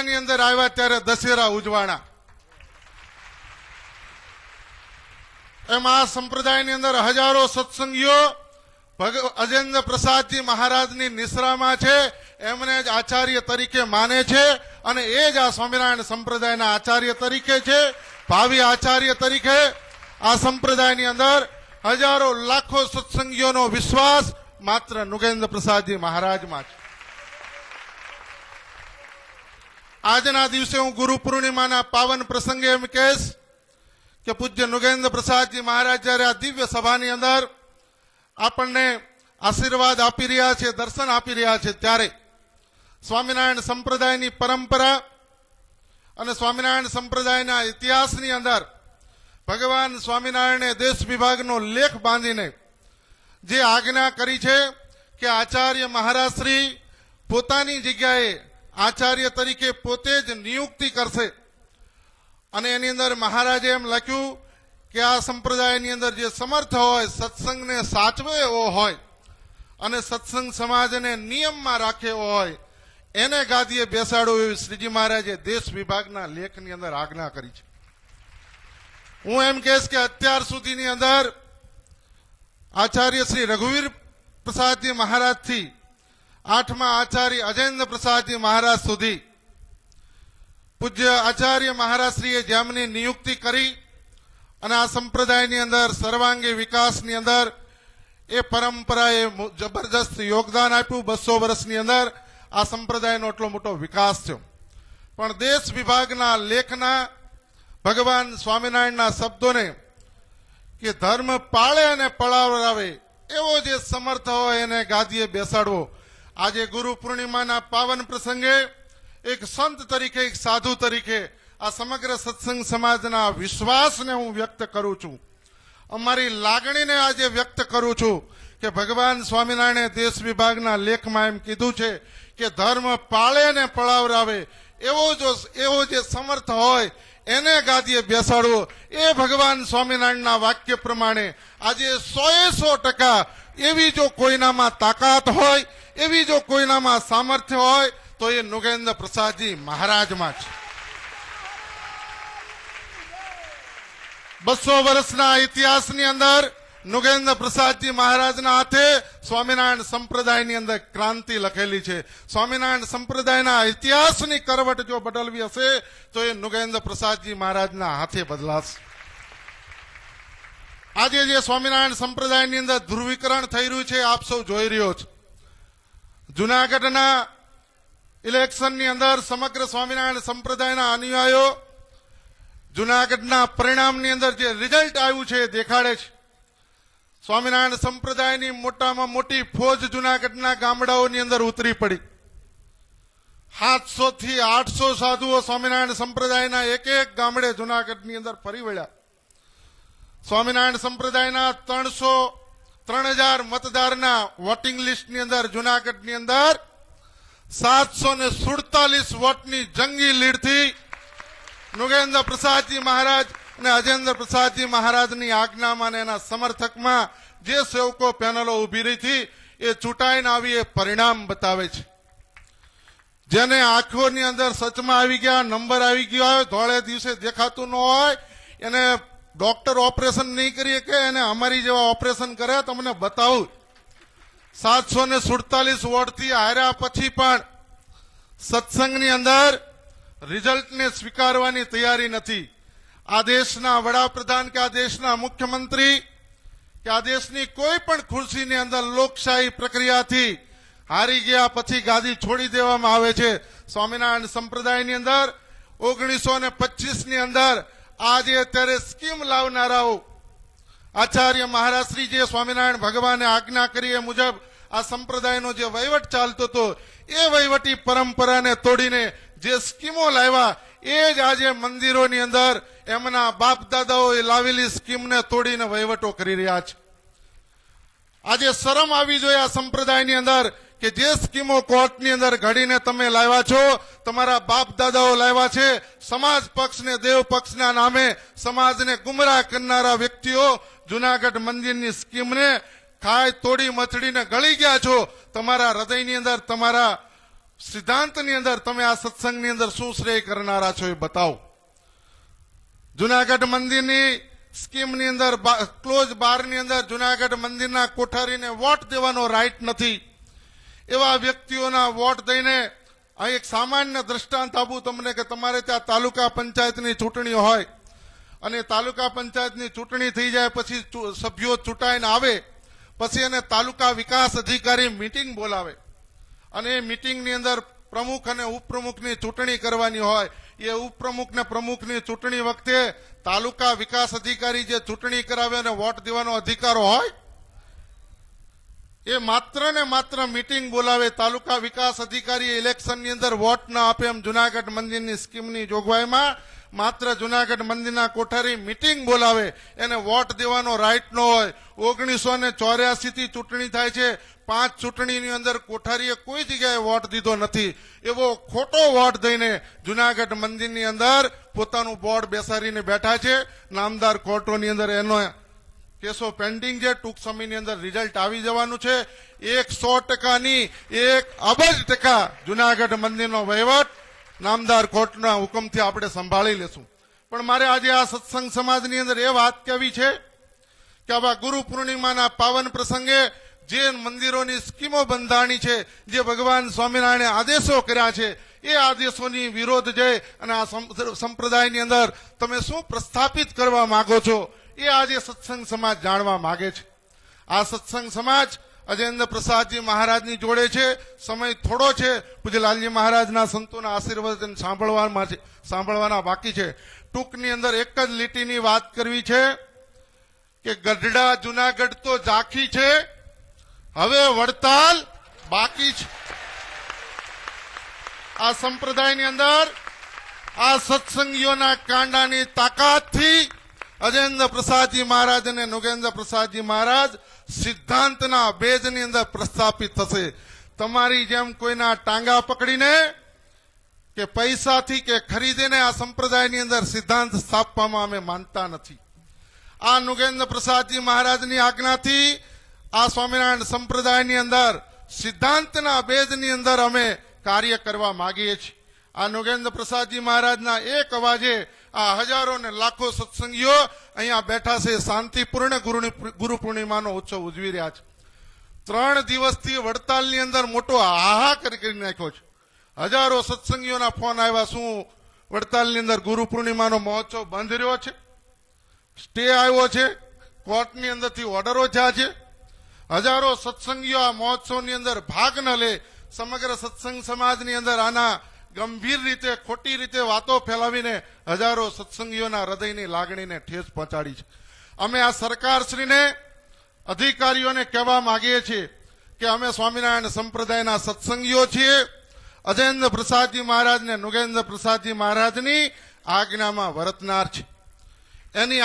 ની અંદર આવ્યા ત્યારે દશેરા ઉજવાણા. એમ આ સંપ્રદાયની અંદર હજારો સત્સંગીઓ અજેન્દ્ર પ્રસાદજી મહારાજની નિશ્રામાં છે, એમને જ આચાર્ય તરીકે માને છે અને એ જ આ સ્વામિનારાયણ સંપ્રદાયના આચાર્ય તરીકે છે. ભાવિ આચાર્ય તરીકે આ સંપ્રદાયની અંદર હજારો લાખો સત્સંગીઓનો વિશ્વાસ માત્ર નુગેન્દ્ર પ્રસાદજી મહારાજમાં છે. આજના દિવસે હું ગુરુ પૂર્ણિમાના પાવન પ્રસંગે એમ કહીશ કે પૂજ્ય નુગેન્દ્ર પ્રસાદજી મહારાજ જયારે આ દિવ્ય સભાની અંદર આપણને આશીર્વાદ આપી રહ્યા છે, દર્શન આપી રહ્યા છે, ત્યારે સ્વામિનારાયણ સંપ્રદાયની પરંપરા અને સ્વામિનારાયણ સંપ્રદાયના ઇતિહાસની અંદર ભગવાન સ્વામિનારાયણે દેશ વિભાગનો લેખ બાંધીને જે આજ્ઞા કરી છે કે આચાર્ય મહારાજ શ્રી પોતાની જગ્યાએ આચાર્ય તરીકે પોતે જ નિયુક્તિ કરશે. અને એની અંદર મહારાજે એમ લખ્યું કે આ સંપ્રદાયની અંદર જે સમર્થ હોય, સત્સંગને સાચવે એવો હોય અને સત્સંગ સમાજને નિયમમાં રાખે એવો હોય, એને ગાદીએ બેસાડો એવી શ્રીજી મહારાજે દેશ વિભાગના લેખની અંદર આજ્ઞા કરી છે. હું એમ કહીશ કે અત્યાર સુધીની અંદર આચાર્ય શ્રી રઘુવીર પ્રસાદજી મહારાજથી 8મા આચાર્ય અજેન્દ્ર પ્રસાદજી મહારાજ સુધી પૂજ્ય આચાર્ય મહારાજશ્રીએ જેમની નિયુક્તિ કરી અને આ સંપ્રદાયની અંદર સર્વાંગી વિકાસની અંદર એ પરંપરાએ જબરજસ્ત યોગદાન આપ્યું. 200 વર્ષની અંદર આ સંપ્રદાયનો એટલો મોટો વિકાસ થયો. પણ દેશ વિભાગના લેખના ભગવાન સ્વામિનારાયણના શબ્દોને કે ધર્મ પાળે અને પળાવરાવે એવો જે સમર્થ હોય એને ગાદીએ બેસાડવો. આજે ગુરુ પૂર્ણિમાના પાવન પ્રસંગે એક સંત તરીકે, એક સાધુ તરીકે આ સમગ્ર સત્સંગ સમાજના વિશ્વાસને હું વ્યક્ત કરું છું. અમારી લાગણીને આજે વ્યક્ત કરું છું કે ભગવાન સ્વામિનારાયણે દેશ વિભાગના લેખમાં એમ કીધું છે કે ધર્મ પાળે ને પળાવરાવે એવો જે સમર્થ હોય એને ગાદીએ બેસાડવો. એ ભગવાન સ્વામિનારાયણના વાક્ય પ્રમાણે આજે 100% એવી જો કોઈનામાં તાકાત હોય, એવી જો કોઈનામાં સામર્થ્ય હોય તો એ નુગેન્દ્ર પ્રસાદજી મહારાજમાં છે. 200 વર્ષના ઇતિહાસની અંદર નુગેન્દ્ર પ્રસાદજી મહારાજના હાથે સ્વામિનારાયણ સંપ્રદાયની અંદર ક્રાંતિ લખેલી છે. સ્વામિનારાયણ સંપ્રદાયના ઇતિહાસની કરવટ જો બદલવી હશે તો એ નુગેન્દ્ર પ્રસાદજી મહારાજના હાથે બદલાશે. આજે જે સ્વામિનારાયણ સંપ્રદાયની અંદર ધ્રુવીકરણ થઈ રહ્યું છે આપ સૌ જોઈ રહ્યો છો. જુનાગઢના ઇલેક્શનની અંદર સમગ્ર સ્વામિનારાયણ સંપ્રદાયના અનુયાયીઓ જુનાગઢના પરિણામની અંદર જે રિઝલ્ટ આવ્યું છે એ દેખાડે છે. સ્વામિનારાયણ સંપ્રદાયની મોટામાં મોટી ફોજ જુનાગઢના ગામડાઓની અંદર ઉતરી પડી. 700 થી 800 સાધુઓ સ્વામિનારાયણ સંપ્રદાયના એક એક ગામડે જુનાગઢની અંદર ફરી વળ્યા. સ્વામિનારાયણ સંપ્રદાયના 3000 મતદારના વોટિંગ લિસ્ટની અંદર જુનાગઢની અંદર 747 વોટની જંગી લીડથી નુગેન્દ્ર પ્રસાદજી મહારાજ અને અજેન્દ્ર પ્રસાદજી મહારાજની આજ્ઞામાં અને એના સમર્થકમાં જે સેવકો પેનલો ઉભી રહી હતી એ ચૂંટાઈને આવી એ પરિણામ બતાવે છે. જેને આંખોની અંદર સચમાં આવી ગયા, નંબર આવી ગયો હોય, ધોળે દિવસે દેખાતું ન હોય, એને ડોક્ટર ઓપરેશન નહીં કરી કે એને અમારી જેવા ઓપરેશન કરે તમને બતાવું. 747 વોટથી હાર્યા પછી પણ સત્સંગની અંદર રિઝલ્ટને સ્વીકારવાની તૈયારી નથી. આ દેશના વડાપ્રધાન કે આ દેશના મુખ્યમંત્રી કે આ દેશની કોઈ પણ ખુરશીની અંદર લોકશાહી પ્રક્રિયાથી હારી ગયા પછી ગાદી છોડી દેવામાં આવે છે. સ્વામિનારાયણ સંપ્રદાયની અંદર 1925 ની અંદર આજે અત્યારે સ્કીમ લાવનારાઓ આચાર્ય મહારાજશ્રી જે સ્વામિનારાયણ ભગવાને આજ્ઞા કરી એ મુજબ આ સંપ્રદાયનો જે વહીવટ ચાલતો હતો એ વહીવટી પરંપરાને તોડીને જે સ્કીમો લાવ્યા એ જ આજે મંદિરોની અંદર એમના બાપ દાદાઓએ લાવેલી સ્કીમને તોડીને વહીવટો કરી રહ્યા છે. આજે શરમ આવી જોઈએ આ સંપ્રદાયની અંદર કે જે સ્કીમો કોર્ટની અંદર ઘડીને તમે લાવ્યા છો, તમારા બાપ દાદાઓ લાવ્યા છે, સમાજ પક્ષને દેવ પક્ષના નામે સમાજને ગુમરાહ કરનારા વ્યક્તિઓ જુનાગઢ મંદિરની સ્કીમને ખાય તોડી મચડીને ગળી ગયા છો. તમારા હૃદયની અંદર તમારા સિદ્ધાંતની અંદર તમે આ સત્સંગની અંદર શું શ્રેય કરનારા છો એ બતાવો. જુનાગઢ મંદિરની સ્કીમની અંદર ક્લોઝ બારની અંદર જુનાગઢ મંદિરના કોઠારીને વોટ દેવાનો રાઈટ નથી. એવા વ્યક્તિઓના વોટ દઈને આ એક સામાન્ય દ્રષ્ટાંત આપું તમને કે તમારે ત્યાં તાલુકા પંચાયતની ચૂંટણી હોય અને તાલુકા પંચાયતની ચૂંટણી થઈ જાય પછી સભ્યો ચૂંટાઈને આવે પછી એને તાલુકા વિકાસ અધિકારી મીટિંગ બોલાવે અને એ મીટિંગની અંદર પ્રમુખ અને ઉપપ્રમુખની ચૂંટણી કરવાની હોય. એ ઉપપ્રમુખ ને પ્રમુખની ચૂંટણી વખતે તાલુકા વિકાસ અધિકારી જે ચૂંટણી કરાવે અને વોટ દેવાનો અધિકાર હોય એ માત્ર ને માત્ર મીટિંગ બોલાવે. તાલુકા વિકાસ અધિકારી ઇલેક્શનની અંદર વોટ ન આપે એમ જુનાગઢ મંદિરની સ્કીમની જોગવાઈમાં માત્ર જુનાગઢ મંદિરના કોઠારી મીટિંગ બોલાવે એને વોટ દેવાનો રાઈટ ન હોય. 1984 થી ચૂંટણી થાય છે. 5 ચૂંટણીની અંદર કોઠારીએ કોઈ જગ્યાએ વોટ દીધો નથી. એવો ખોટો વોટ દઈને જુનાગઢ મંદિરની અંદર પોતાનું બોર્ડ બેસાડીને બેઠા છે. નામદાર કોર્ટોની અંદર એનો કેસો પેન્ડિંગ છે. ટૂંક સમયની અંદર રિઝલ્ટ આવી જવાનું છે. 100%ની 1 અબજ ટકા જુનાગઢ મંદિરનો વહીવટ નામદાર કોર્ટના હુકમથી આપણે સંભાળી લેશું. પણ મારે આજે આ સત્સંગ સમાજની અંદર એ વાત કહેવી છે કે આવા ગુરુ પૂર્ણિમાના પાવન પ્રસંગે જે મંદિરોની સ્કીમો બંધાણી છે, જે ભગવાન સ્વામિનારાયણે આદેશો કર્યા છે, એ આદેશોની વિરોધ જઈ અને આ સંપ્રદાયની અંદર તમે શું પ્રસ્થાપિત કરવા માંગો છો એ આજે સત્સંગ સમાજ જાણવા માંગે છે. આ સત્સંગ સમાજ અજેન્દ્ર પ્રસાદજી મહારાજની જોડે છે. સમય થોડો છે. પૂજ્ય લાલજી મહારાજના સંતોના આશીર્વાદ સાંભળવાના બાકી છે. ટૂંકની અંદર એક જ લીટીની વાત કરવી છે કે ગઢડા જુનાગઢ તો ઝાંખી છે, હવે વડતાલ બાકી છે. આ સંપ્રદાયની અંદર આ સત્સંગીઓના કાંડાની તાકાતથી અજેન્દ્ર પ્રસાદજી મહારાજ અને નુગેન્દ્ર પ્રસાદજી મહારાજ સિદ્ધાંતના ભેદની અંદર પ્રસ્થાપિત થશે. તમારી જેમ કોઈના ટાંગા પકડીને કે પૈસાથી કે ખરીદીને આ સંપ્રદાયની અંદર સિદ્ધાંત સ્થાપવામાં અમે માનતા નથી. આ નુગેન્દ્ર પ્રસાદજી મહારાજની આજ્ઞાથી આ સ્વામિનારાયણ સંપ્રદાયની અંદર સિદ્ધાંતના ભેદની અંદર અમે કાર્ય કરવા માંગીએ છીએ. આ નુગેન્દ્ર પ્રસાદજી મહારાજના એક અવાજે આ હજારો ને લાખો સત્સંગીઓ અહીંયા બેઠા છે. શાંતિપૂર્ણ ગુરુ પૂર્ણિમાનો ઉત્સવ ઉજવી રહ્યા છે. 3 દિવસથી વડતાલની અંદર મોટો હાહાકાર કરી નાખ્યો છે. હજારો સત્સંગીઓના ફોન આવ્યા, શું વડતાલની અંદર ગુરુ પૂર્ણિમાનો મહોત્સવ બંધ રહ્યો છે? સ્ટે આવ્યો છે, કોર્ટની અંદરથી ઓર્ડરો થયા છે. હજારો સત્સંગીઓ આ મહોત્સવની અંદર ભાગ ન લે. સમગ્ર સત્સંગ સમાજની અંદર આના ગંભીર રીતે ખોટી રીતે વાતો ફેલાવીને હજારો સત્સંગીઓના હૃદયની લાગણીને ઠેસ પહોંચાડી છે. અમે આ સરકારશ્રીને અધિકારીઓને કહેવા માંગીએ છીએ કે અમે સ્વામિનારાયણ સંપ્રદાયના સત્સંગીઓ છીએ. અજેન્દ્ર પ્રસાદજી મહારાજ ને નુગેન્દ્ર પ્રસાદજી મહારાજની આજ્ઞામાં વર્તનાર છે. એની